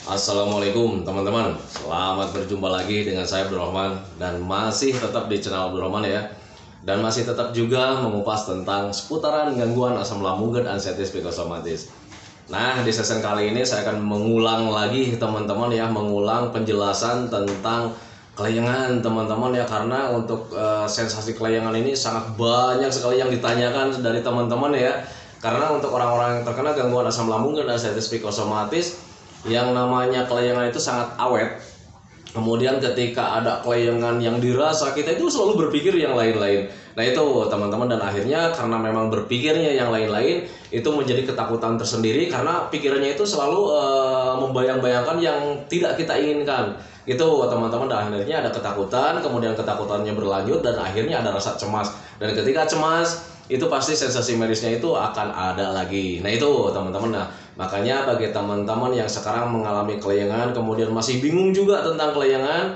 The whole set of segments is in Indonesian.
Assalamualaikum teman-teman, selamat berjumpa lagi dengan saya Abdurrahman. Dan masih tetap di channel Abdurrahman ya. Dan masih tetap juga mengupas tentang seputaran gangguan asam lambung dan anxiety psikosomatis. Nah, di sesi kali ini saya akan mengulang lagi teman-teman ya, mengulang penjelasan tentang kelayangan teman-teman ya. Karena untuk sensasi kelayangan ini sangat banyak sekali yang ditanyakan dari teman-teman ya. Karena untuk orang-orang yang terkena gangguan asam lambung dan anxiety psikosomatis, yang namanya kelayangan itu sangat awet. Kemudian ketika ada kelayangan yang dirasa, kita itu selalu berpikir yang lain-lain. Nah itu teman-teman, dan akhirnya karena memang berpikirnya yang lain-lain, itu menjadi ketakutan tersendiri. Karena pikirannya itu selalu membayang-bayangkan yang tidak kita inginkan. Itu teman-teman, dan akhirnya ada ketakutan. Kemudian ketakutannya berlanjut dan akhirnya ada rasa cemas. Dan ketika cemas, itu pasti sensasi medisnya itu akan ada lagi. Nah itu teman-teman. Nah makanya bagi teman-teman yang sekarang mengalami kelayangan, kemudian masih bingung juga tentang kelayangan,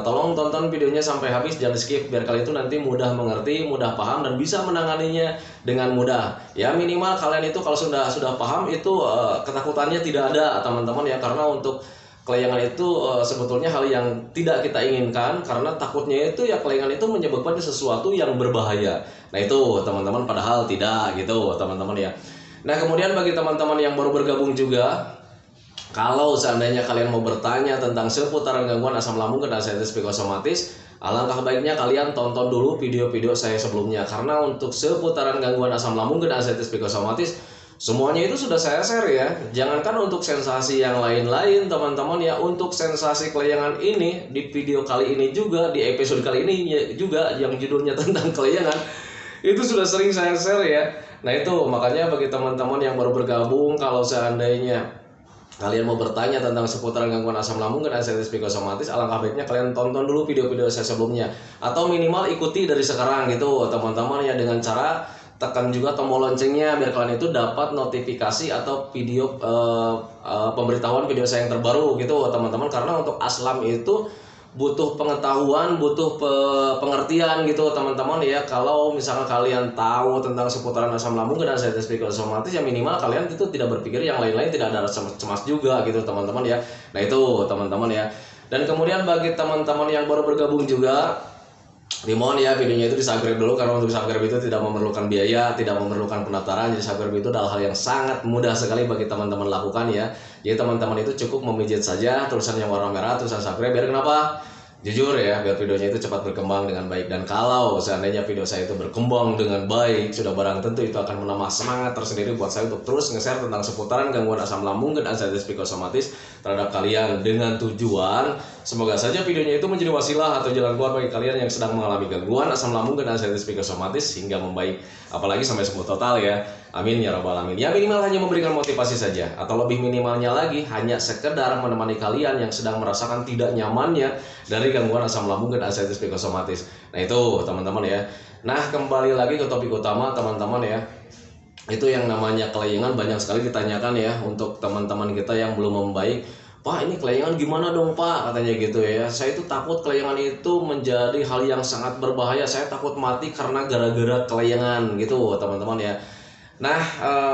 tolong tonton videonya sampai habis, jangan skip, biar kalian itu nanti mudah mengerti, mudah paham, dan bisa menanganinya dengan mudah. Ya minimal kalian itu kalau sudah paham itu ketakutannya tidak ada teman-teman ya. Karena untuk kelayangan itu sebetulnya hal yang tidak kita inginkan, karena takutnya itu ya kelayangan itu menyebabkan sesuatu yang berbahaya. Nah itu teman-teman, padahal tidak gitu teman-teman ya. Nah kemudian bagi teman-teman yang baru bergabung juga, kalau seandainya kalian mau bertanya tentang seputaran gangguan asam lambung dan anxiety psikosomatis, alangkah baiknya kalian tonton dulu video-video saya sebelumnya. Karena untuk seputaran gangguan asam lambung dan anxiety psikosomatis, semuanya itu sudah saya share ya. Jangankan untuk sensasi yang lain-lain teman-teman ya, untuk sensasi kelayangan ini di video kali ini juga, di episode kali ini juga yang judulnya tentang kelayangan, itu sudah sering saya share ya. Nah itu makanya bagi teman-teman yang baru bergabung, kalau seandainya kalian mau bertanya tentang seputaran gangguan asam lambung dan anxiety psikosomatis, alangkah baiknya kalian tonton dulu video-video saya sebelumnya, atau minimal ikuti dari sekarang gitu teman-teman ya, dengan cara tekan juga tombol loncengnya biar kalian itu dapat notifikasi atau video pemberitahuan video saya yang terbaru gitu teman-teman. Karena untuk aslam itu butuh pengetahuan, butuh pengertian gitu teman-teman ya. Kalau misalnya kalian tahu tentang seputaran asam lambung dan anxiety psikosomatis, ya minimal kalian itu tidak berpikir yang lain-lain, tidak ada rasa cemas juga gitu teman-teman ya. Nah itu teman-teman ya. Dan kemudian bagi teman-teman yang baru bergabung juga, dimohon ya videonya itu di subscribe dulu, karena untuk subscribe itu tidak memerlukan biaya, tidak memerlukan pendaftaran. Jadi subscribe itu adalah hal yang sangat mudah sekali bagi teman-teman lakukan ya. Jadi teman-teman itu cukup memijit saja tulisan yang warna merah, tulisan subscribe. Biar kenapa? Jujur ya, biar videonya itu cepat berkembang dengan baik. Dan kalau seandainya video saya itu berkembang dengan baik, sudah barang tentu itu akan menambah semangat tersendiri buat saya untuk terus nge-share tentang seputaran gangguan asam lambung dan anxiety psikosomatis terhadap kalian, dengan tujuan semoga saja videonya itu menjadi wasilah atau jalan keluar bagi kalian yang sedang mengalami gangguan asam lambung dan anxiety psikosomatis hingga membaik, apalagi sampai sembuh total ya. Amin ya rabbal alamin. Ya minimal hanya memberikan motivasi saja, atau lebih minimalnya lagi hanya sekedar menemani kalian yang sedang merasakan tidak nyamannya dari gangguan asam lambung dan anxiety psikosomatis. Nah itu teman-teman ya. Nah kembali lagi ke topik utama teman-teman ya. Itu yang namanya kelayangan banyak sekali ditanyakan ya untuk teman-teman kita yang belum membaik. Pak ini kelayangan gimana dong Pak, katanya gitu ya. Saya itu takut kelayangan itu menjadi hal yang sangat berbahaya. Saya takut mati karena gara-gara kelayangan gitu teman-teman ya. Nah,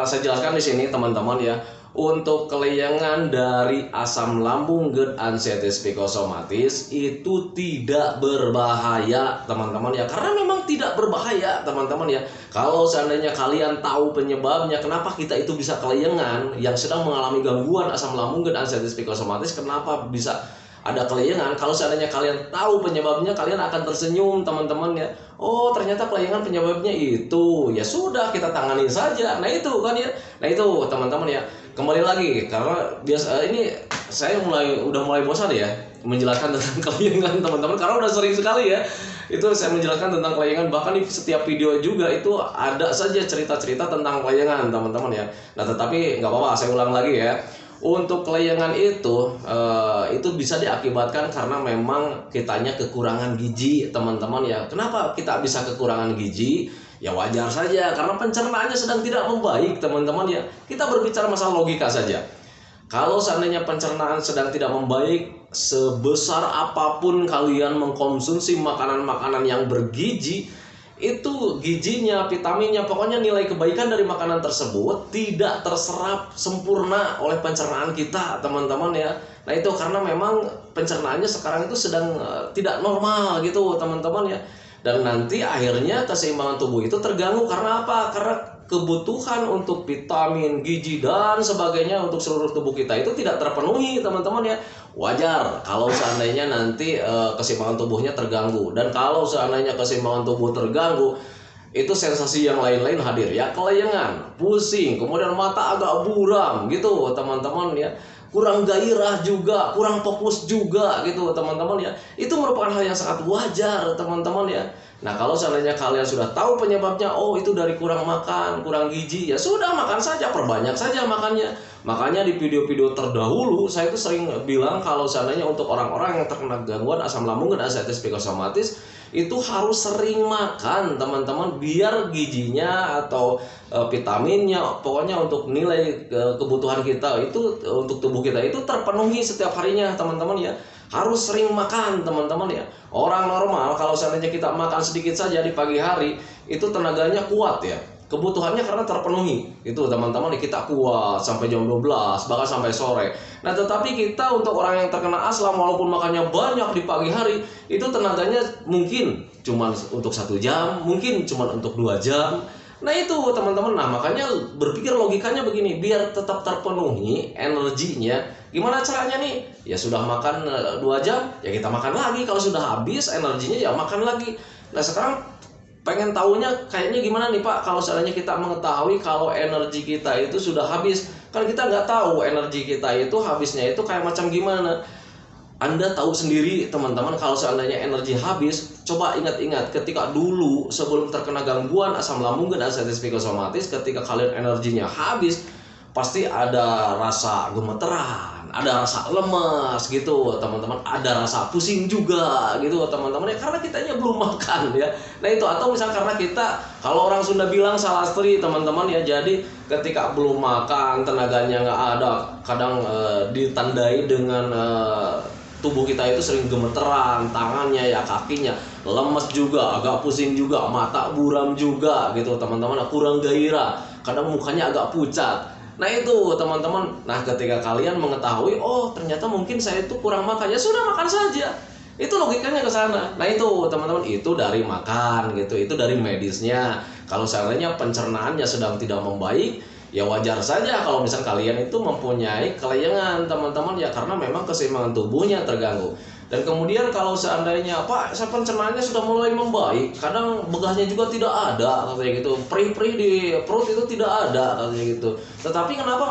saya jelaskan di sini teman-teman ya. Untuk kelayangan dari asam lambung dan anxiety psikosomatis itu tidak berbahaya teman-teman ya. Karena memang tidak berbahaya teman-teman ya. Kalau seandainya kalian tahu penyebabnya, kenapa kita itu bisa kelayangan yang sedang mengalami gangguan asam lambung dan anxiety psikosomatis, kenapa bisa ada kelayangan? Kalau seandainya kalian tahu penyebabnya, kalian akan tersenyum teman-teman ya. Oh ternyata kelayangan penyebabnya itu, ya sudah kita tanganin saja. Nah itu kan ya. Nah itu teman-teman ya. Kembali lagi, karena biasa ini saya udah mulai bosan ya menjelaskan tentang kelayangan teman-teman, karena udah sering sekali ya itu saya menjelaskan tentang kelayangan. Bahkan di setiap video juga itu ada saja cerita-cerita tentang kelayangan teman-teman ya. Nah tetapi nggak apa-apa, saya ulang lagi ya. Untuk kelayangan itu bisa diakibatkan karena memang kitanya kekurangan gizi teman-teman ya. Kenapa kita bisa kekurangan gizi? Ya wajar saja, karena pencernaannya sedang tidak membaik teman-teman ya. Kita berbicara masalah logika saja. Kalau seandainya pencernaan sedang tidak membaik, sebesar apapun kalian mengkonsumsi makanan-makanan yang bergizi, itu gizinya, vitaminnya, pokoknya nilai kebaikan dari makanan tersebut tidak terserap sempurna oleh pencernaan kita, teman-teman ya. Nah itu karena memang pencernaannya sekarang itu sedang tidak normal gitu, teman-teman ya. Dan nanti akhirnya keseimbangan tubuh itu terganggu karena apa? Karena kebutuhan untuk vitamin, gizi dan sebagainya untuk seluruh tubuh kita itu tidak terpenuhi, teman-teman ya. Wajar kalau seandainya nanti keseimbangan tubuhnya terganggu. Dan kalau seandainya keseimbangan tubuh terganggu, itu sensasi yang lain-lain hadir ya, kelayangan, pusing, kemudian mata agak buram gitu, teman-teman ya. Kurang gairah juga, kurang fokus juga gitu, teman-teman ya. Itu merupakan hal yang sangat wajar, teman-teman ya. Nah, kalau seandainya kalian sudah tahu penyebabnya, oh itu dari kurang makan, kurang gizi, ya sudah makan saja, perbanyak saja makannya. Makanya di video-video terdahulu saya itu sering bilang kalau seandainya untuk orang-orang yang terkena gangguan asam lambung dan ascites psikosomatis itu harus sering makan, teman-teman, biar gizinya atau vitaminnya, pokoknya untuk nilai kebutuhan kita itu untuk tubuh kita itu terpenuhi setiap harinya, teman-teman ya. Harus sering makan, teman-teman ya. Orang normal kalau seandainya kita makan sedikit saja di pagi hari itu tenaganya kuat ya. Kebutuhannya karena terpenuhi. Itu teman-teman, kita kuat sampai jam 12 bahkan sampai sore. Nah, tetapi kita untuk orang yang terkena asam walaupun makannya banyak di pagi hari, itu tenaganya mungkin cuma untuk 1 jam, mungkin cuma untuk 2 jam. Nah itu teman-teman, nah makanya berpikir logikanya begini, biar tetap terpenuhi energinya, gimana caranya nih? Ya sudah makan 2 jam, ya kita makan lagi, kalau sudah habis energinya ya makan lagi. Nah sekarang pengen tahunya kayaknya gimana nih Pak, kalau seandainya kita mengetahui kalau energi kita itu sudah habis, kan kita nggak tahu energi kita itu habisnya itu kayak macam gimana. Anda tahu sendiri teman-teman, kalau seandainya energi habis, coba ingat-ingat ketika dulu sebelum terkena gangguan asam lambung dan ascites psikosomatis, ketika kalian energinya habis, pasti ada rasa gemeteran, ada rasa lemas gitu teman-teman, ada rasa pusing juga gitu teman-teman ya, karena kitanya belum makan ya. Nah itu, atau misal karena kita, kalau orang Sunda bilang salastri teman-teman ya, jadi ketika belum makan tenaganya nggak ada, kadang ditandai dengan tubuh kita itu sering gemeteran, tangannya ya, kakinya lemes juga, agak pusing juga, mata buram juga gitu teman-teman, kurang gairah, kadang mukanya agak pucat. Nah itu teman-teman, nah ketika kalian mengetahui, oh ternyata mungkin saya itu kurang makan, ya sudah makan saja. Itu logikanya ke sana. Nah itu teman-teman, itu dari makan gitu, itu dari medisnya. Kalau seandainya pencernaannya sedang tidak membaik, ya wajar saja kalau misal kalian itu mempunyai kelayangan teman-teman ya, karena memang keseimbangan tubuhnya terganggu. Dan kemudian kalau seandainya Pak, pencernaannya sudah mulai membaik, kadang begahnya juga tidak ada katanya gitu, perih-perih di perut itu tidak ada katanya gitu, tetapi kenapa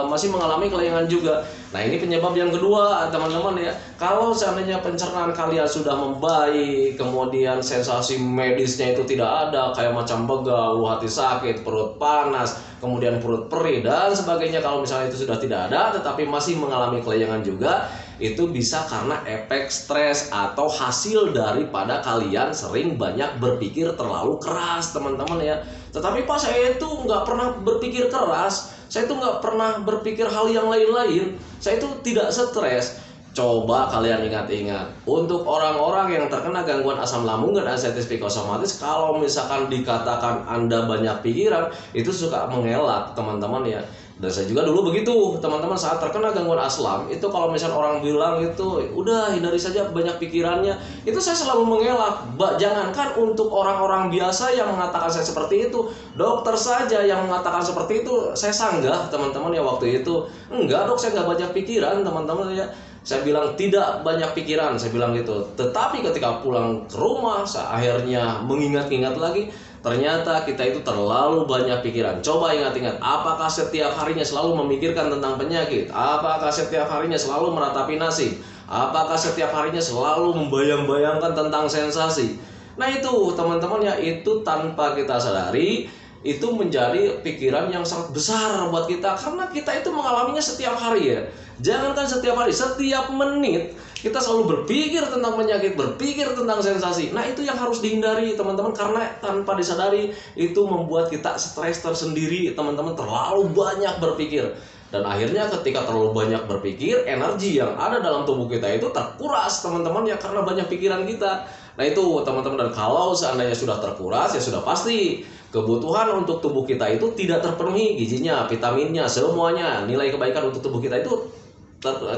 masih mengalami kelayangan juga. Nah ini penyebab yang kedua teman-teman ya. Kalau seandainya pencernaan kalian sudah membaik, kemudian sensasi medisnya itu tidak ada, kayak macam begah, hati sakit, perut panas, kemudian perut perih dan sebagainya, kalau misalnya itu sudah tidak ada tetapi masih mengalami kelayangan juga, itu bisa karena efek stres atau hasil daripada kalian sering banyak berpikir terlalu keras teman-teman ya. Tetapi Pak, saya itu nggak pernah berpikir keras, saya itu nggak pernah berpikir hal yang lain-lain, saya itu tidak stres. Coba kalian ingat-ingat, untuk orang-orang yang terkena gangguan asam lambung dan ascites psikosomatis, kalau misalkan dikatakan Anda banyak pikiran, itu suka mengelak teman-teman ya. Dan saya juga dulu begitu teman-teman, saat terkena gangguan asam itu, kalau misalnya orang bilang itu udah hindari saja banyak pikirannya, itu saya selalu mengelak. Jangankan untuk orang-orang biasa yang mengatakan saya seperti itu, dokter saja yang mengatakan seperti itu saya sanggah teman-teman ya. Waktu itu, enggak dok, saya nggak banyak pikiran teman-teman ya. Saya bilang tidak banyak pikiran, saya bilang gitu. Tetapi ketika pulang ke rumah, saya akhirnya mengingat-ingat lagi, ternyata kita itu terlalu banyak pikiran. Coba ingat-ingat, apakah setiap harinya selalu memikirkan tentang penyakit? Apakah setiap harinya selalu meratapi nasib? Apakah setiap harinya selalu membayang-bayangkan tentang sensasi? Nah itu teman-teman ya, itu tanpa kita sadari, itu menjadi pikiran yang sangat besar buat kita, karena kita itu mengalaminya setiap hari ya. Jangankan setiap hari, setiap menit kita selalu berpikir tentang penyakit, berpikir tentang sensasi. Nah itu yang harus dihindari teman-teman, karena tanpa disadari itu membuat kita stres tersendiri teman-teman, terlalu banyak berpikir. Dan akhirnya ketika terlalu banyak berpikir, energi yang ada dalam tubuh kita itu terkuras teman-teman ya, karena banyak pikiran kita. Nah itu teman-teman, dan kalau seandainya sudah terkuras ya sudah pasti kebutuhan untuk tubuh kita itu tidak terpenuhi, gizinya, vitaminnya, semuanya, nilai kebaikan untuk tubuh kita itu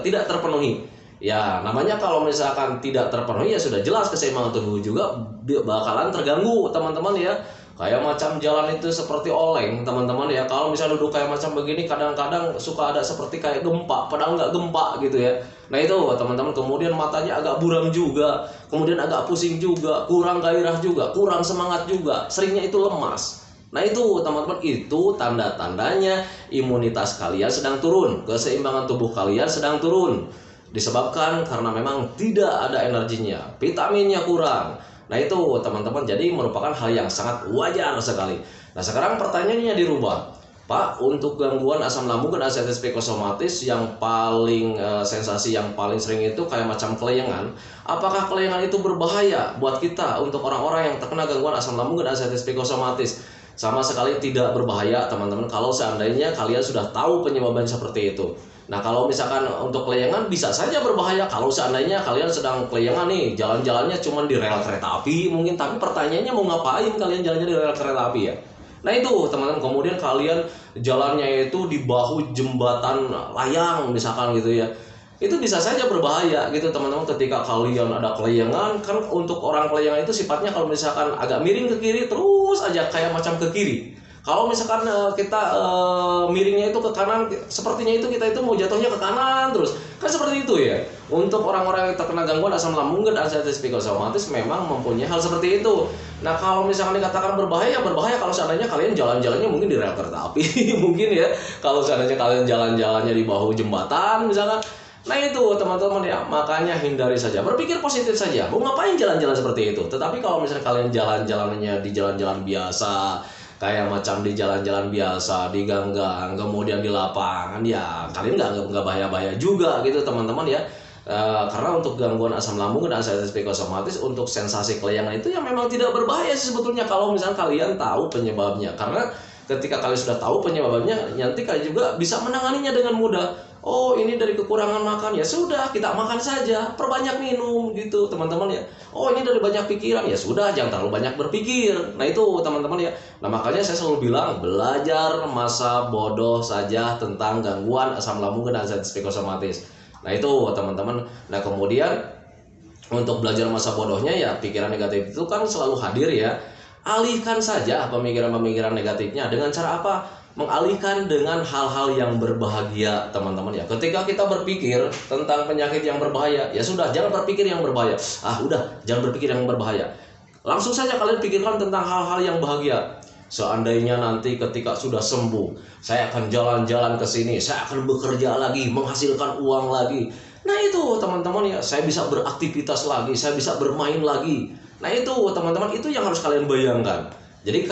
tidak terpenuhi. Ya namanya kalau misalkan tidak terpenuhi ya sudah jelas keseimbangan tubuh juga bakalan terganggu teman-teman ya. Kayak macam jalan itu seperti oleng teman-teman ya. Kalau misalnya duduk kayak macam begini, kadang-kadang suka ada seperti kayak gempa, padahal nggak gempa gitu ya. Nah itu teman-teman, kemudian matanya agak buram juga, kemudian agak pusing juga, kurang gairah juga, kurang semangat juga, seringnya itu lemas. Nah itu teman-teman, itu tanda-tandanya imunitas kalian sedang turun, keseimbangan tubuh kalian sedang turun. Disebabkan karena memang tidak ada energinya, vitaminnya kurang. Nah itu teman-teman, jadi merupakan hal yang sangat wajar sekali. Nah sekarang pertanyaannya dirubah, Pak, untuk gangguan asam lambung dan asam psikosomatis yang paling sensasi yang paling sering itu kayak macam kelayangan. Apakah kelayangan itu berbahaya buat kita untuk orang-orang yang terkena gangguan asam lambung dan asam psikosomatis? Sama sekali tidak berbahaya teman-teman, kalau seandainya kalian sudah tahu penyebabnya seperti itu. Nah kalau misalkan untuk kelayangan bisa saja berbahaya kalau seandainya kalian sedang kelayangan nih, jalan-jalannya cuma di rel kereta api mungkin, tapi pertanyaannya mau ngapain kalian jalannya di rel kereta api ya? Nah itu teman-teman, kemudian kalian jalannya itu di bahu jembatan layang misalkan gitu ya, itu bisa saja berbahaya gitu teman-teman. Ketika kalian ada kelayangan, kan untuk orang kelayangan itu sifatnya kalau misalkan agak miring ke kiri terus aja kayak macam ke kiri. Kalau misalkan kita miringnya itu ke kanan, sepertinya itu kita itu mau jatuhnya ke kanan terus. Kan seperti itu ya. Untuk orang-orang yang terkena gangguan asam lambung dan asam psikosomatis memang mempunyai hal seperti itu. Nah kalau misalkan dikatakan berbahaya, berbahaya kalau seandainya kalian jalan-jalannya mungkin di rel kereta api mungkin ya. Kalau seandainya kalian jalan-jalannya di bahu jembatan misalkan. Nah itu teman-teman ya, makanya hindari saja, berpikir positif saja. Mau ngapain jalan-jalan seperti itu? Tetapi kalau misalnya kalian jalan-jalannya di jalan-jalan biasa, kayak macam di jalan-jalan biasa, di gang-gang, kemudian di lapangan, ya kalian nggak bahaya-bahaya juga gitu teman-teman ya. Karena untuk gangguan asam lambung dan asam psikosomatis, untuk sensasi kelayangan itu yang memang tidak berbahaya sih sebetulnya kalau misalnya kalian tahu penyebabnya. Karena ketika kalian sudah tahu penyebabnya, nanti kalian juga bisa menanganinya dengan mudah. Oh ini dari kekurangan makan, ya sudah kita makan saja, perbanyak minum gitu teman-teman ya. Oh ini dari banyak pikiran, ya sudah jangan terlalu banyak berpikir. Nah itu teman-teman ya. Nah makanya saya selalu bilang, belajar masa bodoh saja tentang gangguan asam lambung dan asam psikosomatis. Nah itu teman-teman. Nah kemudian untuk belajar masa bodohnya ya, pikiran negatif itu kan selalu hadir ya. Alihkan saja pemikiran-pemikiran negatifnya dengan cara apa? Mengalihkan dengan hal-hal yang berbahagia teman-teman ya. Ketika kita berpikir tentang penyakit yang berbahaya, ya sudah jangan berpikir yang berbahaya. Udah jangan berpikir yang berbahaya. Langsung saja kalian pikirkan tentang hal-hal yang bahagia. Seandainya nanti ketika sudah sembuh, saya akan jalan-jalan ke sini, saya akan bekerja lagi, menghasilkan uang lagi. Nah itu teman-teman ya, saya bisa beraktivitas lagi, saya bisa bermain lagi. Nah itu teman-teman, itu yang harus kalian bayangkan. Jadi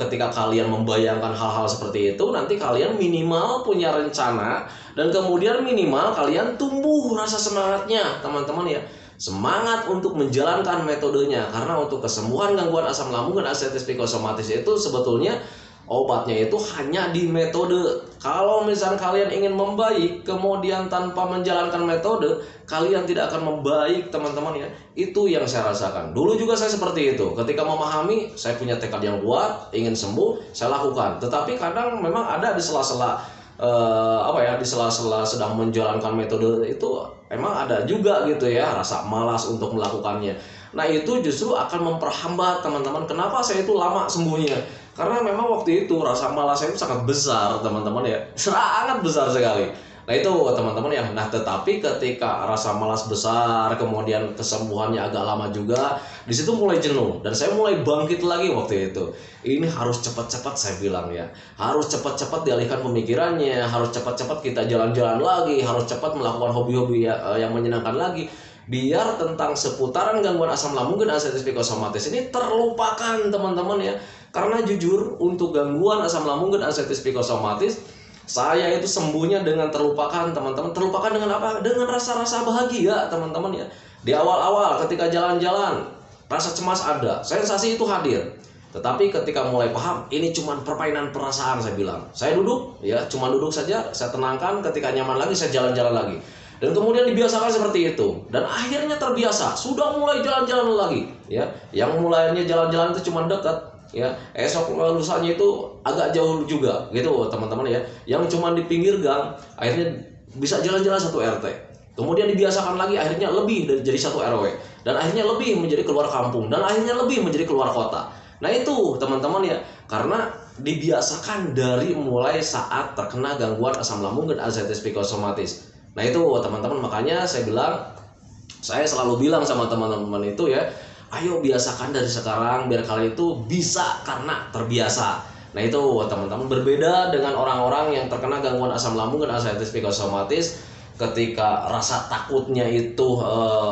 ketika kalian membayangkan hal-hal seperti itu, nanti kalian minimal punya rencana, dan kemudian minimal kalian tumbuh rasa semangatnya teman-teman ya. Semangat untuk menjalankan metodenya. Karena untuk kesembuhan gangguan asam lambung dan asam psikosomatis itu sebetulnya obatnya itu hanya di metode. Kalau misalnya kalian ingin membaik kemudian tanpa menjalankan metode, kalian tidak akan membaik teman-teman ya. Itu yang saya rasakan. Dulu juga saya seperti itu. Ketika memahami, saya punya tekad yang kuat, ingin sembuh, saya lakukan. Tetapi kadang memang ada di sela-sela di sela-sela sedang menjalankan metode itu emang ada juga gitu ya, rasa malas untuk melakukannya. Nah itu justru akan memperhambat teman-teman. Kenapa saya itu lama sembuhnya? Karena memang waktu itu rasa malas saya itu sangat besar teman-teman ya, sangat besar sekali. Nah itu teman-teman ya. Nah tetapi ketika rasa malas besar, kemudian kesembuhannya agak lama juga, di situ mulai jenuh dan saya mulai bangkit lagi waktu itu. Ini harus cepat-cepat saya bilang ya, harus cepat-cepat dialihkan pemikirannya, harus cepat-cepat kita jalan-jalan lagi, harus cepat melakukan hobi-hobi yang menyenangkan lagi, biar tentang seputaran gangguan asam lambung dan asam psikosomatis ini terlupakan teman-teman ya. Karena jujur untuk gangguan asam lambung dan asam psikosomatis, saya itu sembuhnya dengan terlupakan teman-teman. Terlupakan dengan apa? Dengan rasa-rasa bahagia teman-teman ya. Di awal-awal ketika jalan-jalan, rasa cemas ada, sensasi itu hadir. Tetapi ketika mulai paham, ini cuma permainan perasaan, saya bilang. Saya duduk, ya, cuma duduk saja, saya tenangkan, ketika nyaman lagi, saya jalan-jalan lagi. Dan kemudian dibiasakan seperti itu. Dan akhirnya terbiasa, sudah mulai jalan-jalan lagi. Ya, yang mulainya jalan-jalan itu cuma dekat, ya, esok lusanya itu agak jauh juga, gitu teman-teman ya. Yang cuma di pinggir gang, akhirnya bisa jalan-jalan 1 RT. Kemudian dibiasakan lagi, akhirnya lebih dari jadi 1 RW. Dan akhirnya lebih menjadi keluar kampung. Dan akhirnya lebih menjadi keluar kota. Nah itu teman-teman ya, karena dibiasakan dari mulai saat terkena gangguan asam lambung dan anxiety psikosomatis. Nah itu teman-teman, makanya saya selalu bilang sama teman-teman itu ya, ayo biasakan dari sekarang biar kalian itu bisa karena terbiasa. Nah itu teman-teman, berbeda dengan orang-orang yang terkena gangguan asam lambung dan anxiety psikosomatis, ketika rasa takutnya itu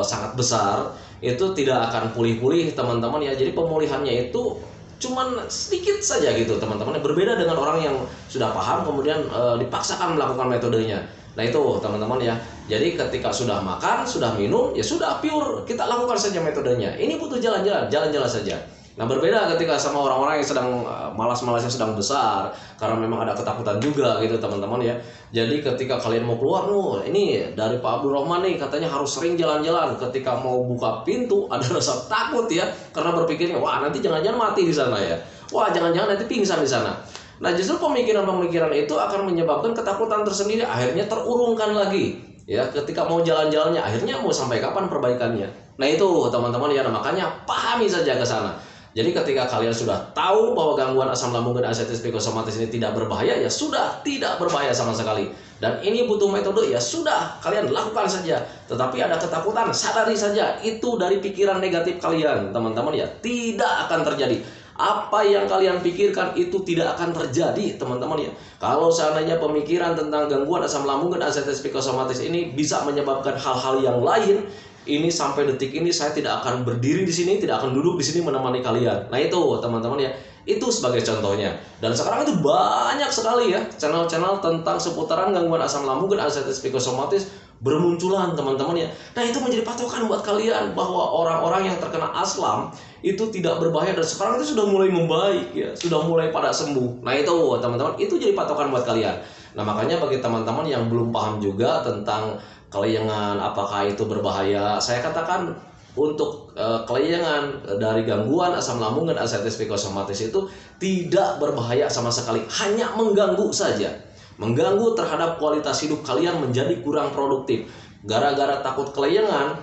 sangat besar, itu tidak akan pulih-pulih teman-teman ya. Jadi pemulihannya itu cuman sedikit saja gitu teman-teman. Berbeda dengan orang yang sudah paham kemudian dipaksakan melakukan metodenya. Nah itu teman-teman ya. Jadi ketika sudah makan, sudah minum, ya sudah pure, kita lakukan saja metodenya. Ini butuh jalan-jalan saja. Nah berbeda ketika sama orang-orang yang sedang malas-malasnya sedang besar, karena memang ada ketakutan juga gitu teman-teman ya. Jadi ketika kalian mau keluar, ini dari Pak Abdurrahman nih katanya harus sering jalan-jalan. Ketika mau buka pintu ada rasa takut ya, karena berpikirnya wah nanti jangan-jangan mati di sana ya, wah jangan-jangan nanti pingsan di sana. Nah justru pemikiran-pemikiran itu akan menyebabkan ketakutan tersendiri akhirnya terurungkan lagi ya. Ketika mau jalan-jalannya, akhirnya mau sampai kapan perbaikannya. Nah itu teman-teman ya, makanya pahami saja ke sana. Jadi ketika kalian sudah tahu bahwa gangguan asam lambung dan anxiety psikosomatis ini tidak berbahaya, ya sudah tidak berbahaya sama sekali. Dan ini butuh metode, ya sudah kalian lakukan saja. Tetapi ada ketakutan, sadari saja itu dari pikiran negatif kalian, teman-teman ya, tidak akan terjadi. Apa yang kalian pikirkan itu tidak akan terjadi, teman-teman ya. Kalau seandainya pemikiran tentang gangguan asam lambung dan anxiety psikosomatis ini bisa menyebabkan hal-hal yang lain, ini sampai detik ini saya tidak akan berdiri di sini, tidak akan duduk di sini menemani kalian. Nah itu teman-teman ya, itu sebagai contohnya. Dan sekarang itu banyak sekali ya channel-channel tentang seputaran gangguan asam lambung dan anxiety psikosomatis bermunculan teman-teman ya. Nah itu menjadi patokan buat kalian bahwa orang-orang yang terkena aslam itu tidak berbahaya, dan sekarang itu sudah mulai membaik ya, sudah mulai pada sembuh. Nah itu teman-teman, itu jadi patokan buat kalian. Nah makanya bagi teman-teman yang belum paham juga tentang kelayangan apakah itu berbahaya, saya katakan untuk kelayangan dari gangguan asam lambung dan anxiety psikosomatis itu tidak berbahaya sama sekali, hanya mengganggu saja, mengganggu terhadap kualitas hidup kalian menjadi kurang produktif. Gara-gara takut kelayangan,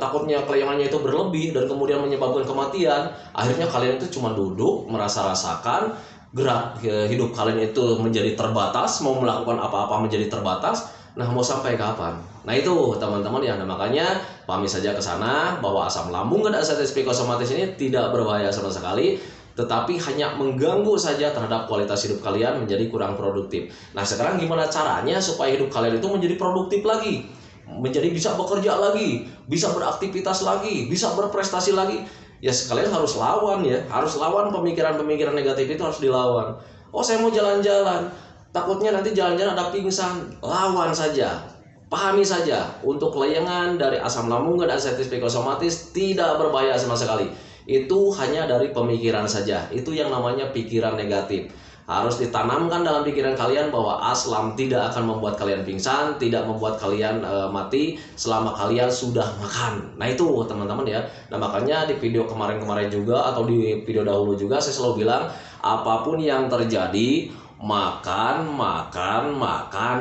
takutnya kelayangannya itu berlebih dan kemudian menyebabkan kematian, akhirnya kalian itu cuma duduk merasa rasakan, gerak hidup kalian itu menjadi terbatas, mau melakukan apa-apa menjadi terbatas. Nah mau sampai kapan? Nah itu teman-teman ya, makanya pahami saja ke sana bahwa asam lambung dan anxiety psikosomatis ini tidak berbahaya sama sekali, tetapi hanya mengganggu saja terhadap kualitas hidup kalian menjadi kurang produktif. Nah sekarang gimana caranya supaya hidup kalian itu menjadi produktif lagi, menjadi bisa bekerja lagi, bisa beraktivitas lagi, bisa berprestasi lagi? Ya sekalian harus lawan ya, harus lawan pemikiran-pemikiran negatif itu, harus dilawan. Oh saya mau jalan-jalan, takutnya nanti jalan-jalan ada pingsan, lawan saja. Pahami saja, untuk kelayangan dari asam lambung dan anxiety psikosomatis tidak berbahaya sama sekali. Itu hanya dari pemikiran saja. Itu yang namanya pikiran negatif. Harus ditanamkan dalam pikiran kalian bahwa aslam tidak akan membuat kalian pingsan, tidak membuat kalian mati selama kalian sudah makan. Nah itu teman-teman ya. Nah makanya di video kemarin-kemarin juga atau di video dahulu juga saya selalu bilang, apapun yang terjadi, makan,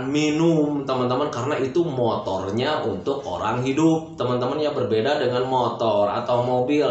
minum teman-teman, karena itu motornya untuk orang hidup teman-teman ya. Berbeda dengan motor atau mobil,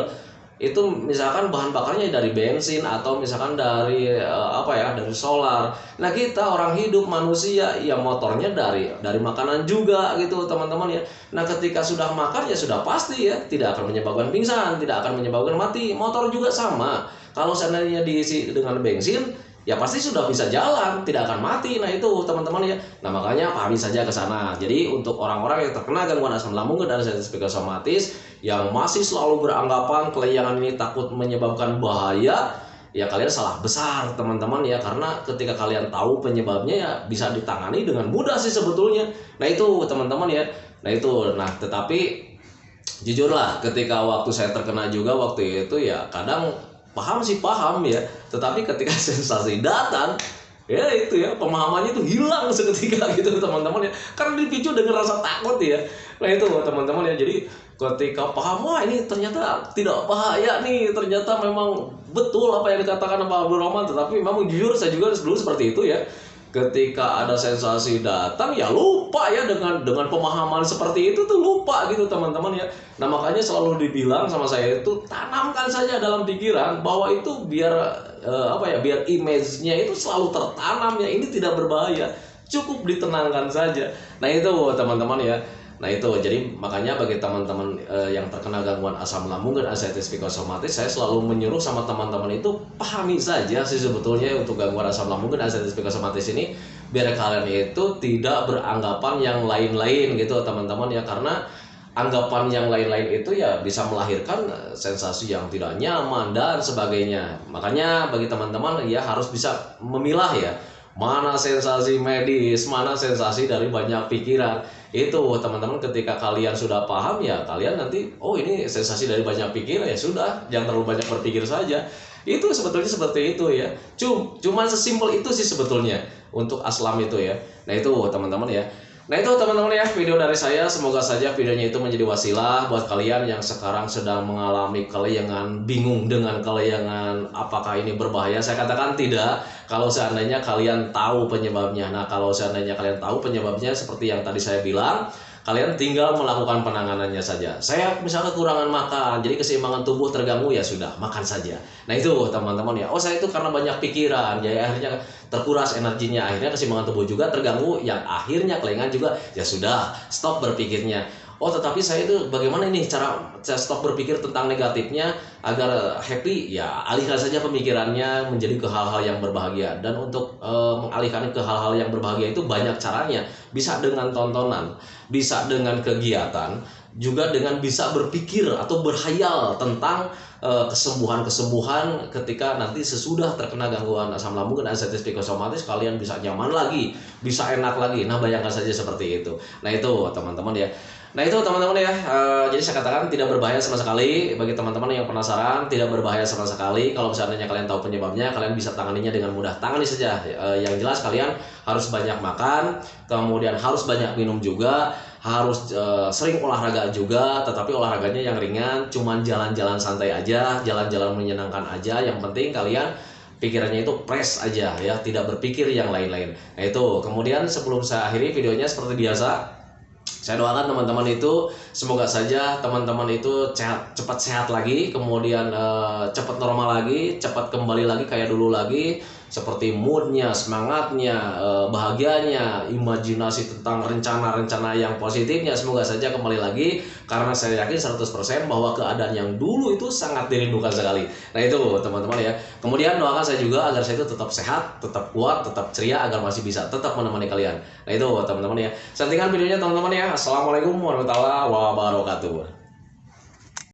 itu misalkan bahan bakarnya dari bensin atau misalkan dari dari solar. Nah kita orang hidup manusia ya motornya dari makanan juga gitu teman-teman ya. Nah ketika sudah makan ya sudah pasti ya tidak akan menyebabkan pingsan, tidak akan menyebabkan mati. Motor juga sama, kalau seandainya diisi dengan bensin ya pasti sudah bisa jalan, tidak akan mati. Nah itu teman-teman ya. Nah makanya pahami saja ke sana. Jadi untuk orang-orang yang terkena gangguan asam lambung dan anxiety psikosomatis yang masih selalu beranggapan kelayangan ini takut menyebabkan bahaya, ya kalian salah besar teman-teman ya. Karena ketika kalian tahu penyebabnya ya bisa ditangani dengan mudah sih sebetulnya. Nah itu teman-teman ya. Nah itu, tetapi jujurlah ketika waktu saya terkena juga waktu itu ya kadang paham sih paham ya, tetapi ketika sensasi datang, ya itu ya pemahamannya itu hilang seketika gitu teman-teman ya, karena dipicu dengan rasa takut ya. Nah itu teman-teman ya, jadi ketika paham, wah ini ternyata tidak bahaya nih, ternyata memang betul apa yang dikatakan Pak Abdul Rahman. Tetapi memang jujur saya juga dulu seperti itu ya, ketika ada sensasi datang ya lupa ya, dengan pemahaman seperti itu tuh lupa gitu teman-teman ya. Nah makanya selalu dibilang sama saya itu, tanamkan saja dalam pikiran bahwa itu biar biar image-nya itu selalu tertanam ya, ini tidak berbahaya, cukup ditenangkan saja. Nah itu teman-teman ya. Nah itu jadi makanya bagi teman-teman yang terkena gangguan asam lambung dan anxiety psikosomatis, saya selalu menyuruh sama teman-teman itu pahami saja sih sebetulnya untuk gangguan asam lambung dan anxiety psikosomatis ini, biar kalian itu tidak beranggapan yang lain-lain gitu teman-teman ya, karena anggapan yang lain-lain itu ya bisa melahirkan sensasi yang tidak nyaman dan sebagainya. Makanya bagi teman-teman ya harus bisa memilah ya, mana sensasi medis, mana sensasi dari banyak pikiran. Itu teman-teman ketika kalian sudah paham ya, kalian nanti oh ini sensasi dari banyak pikiran, ya sudah, jangan terlalu banyak berpikir saja. Itu sebetulnya seperti itu ya. Cuman sesimpel itu sih sebetulnya untuk aslam itu ya. Nah itu teman-teman ya. Nah itu teman-teman ya, video dari saya, semoga saja videonya itu menjadi wasilah buat kalian yang sekarang sedang mengalami kelayangan, bingung dengan kelayangan apakah ini berbahaya. Saya katakan tidak, kalau seandainya kalian tahu penyebabnya. Nah kalau seandainya kalian tahu penyebabnya seperti yang tadi saya bilang, kalian tinggal melakukan penanganannya saja. Saya misalnya kekurangan makan, jadi keseimbangan tubuh terganggu, ya sudah, makan saja. Nah itu teman-teman ya, oh saya itu karena banyak pikiran, jadi akhirnya terkuras energinya, akhirnya keseimbangan tubuh juga terganggu, yang akhirnya kelingan juga, ya sudah, stop berpikirnya. Oh tetapi saya itu bagaimana ini cara stop berpikir tentang negatifnya agar happy, ya alihkan saja pemikirannya menjadi ke hal-hal yang berbahagia. Dan untuk mengalihkan ke hal-hal yang berbahagia itu banyak caranya, bisa dengan tontonan, bisa dengan kegiatan, juga dengan bisa berpikir atau berhayal tentang kesembuhan-kesembuhan ketika nanti sesudah terkena gangguan asam lambung dan anxiety psikosomatis, kalian bisa nyaman lagi, bisa enak lagi. Nah bayangkan saja seperti itu. Nah itu teman-teman ya. Nah itu teman-teman ya, jadi saya katakan tidak berbahaya sama sekali. Bagi teman-teman yang penasaran, tidak berbahaya sama sekali. Kalau seandainya kalian tahu penyebabnya, kalian bisa tanganinya dengan mudah. Tangani saja. Yang jelas kalian harus banyak makan, kemudian harus banyak minum juga, harus sering olahraga juga. Tetapi olahraganya yang ringan, cuman jalan-jalan santai aja, jalan-jalan menyenangkan aja. Yang penting kalian pikirannya itu fresh aja ya, tidak berpikir yang lain-lain. Nah itu, kemudian sebelum saya akhiri videonya seperti biasa, saya doakan teman-teman itu semoga saja teman-teman itu cepat sehat lagi, kemudian cepat normal lagi, cepat kembali lagi kayak dulu lagi, seperti moodnya, semangatnya, bahagianya, imajinasi tentang rencana-rencana yang positifnya, semoga saja kembali lagi, karena saya yakin 100% bahwa keadaan yang dulu itu sangat dirindukan sekali. Nah itu teman-teman ya. Kemudian doakan saya juga agar saya itu tetap sehat, tetap kuat, tetap ceria, agar masih bisa tetap menemani kalian. Nah itu teman-teman ya. Santikan videonya teman-teman ya. Assalamualaikum warahmatullahi wabarakatuh.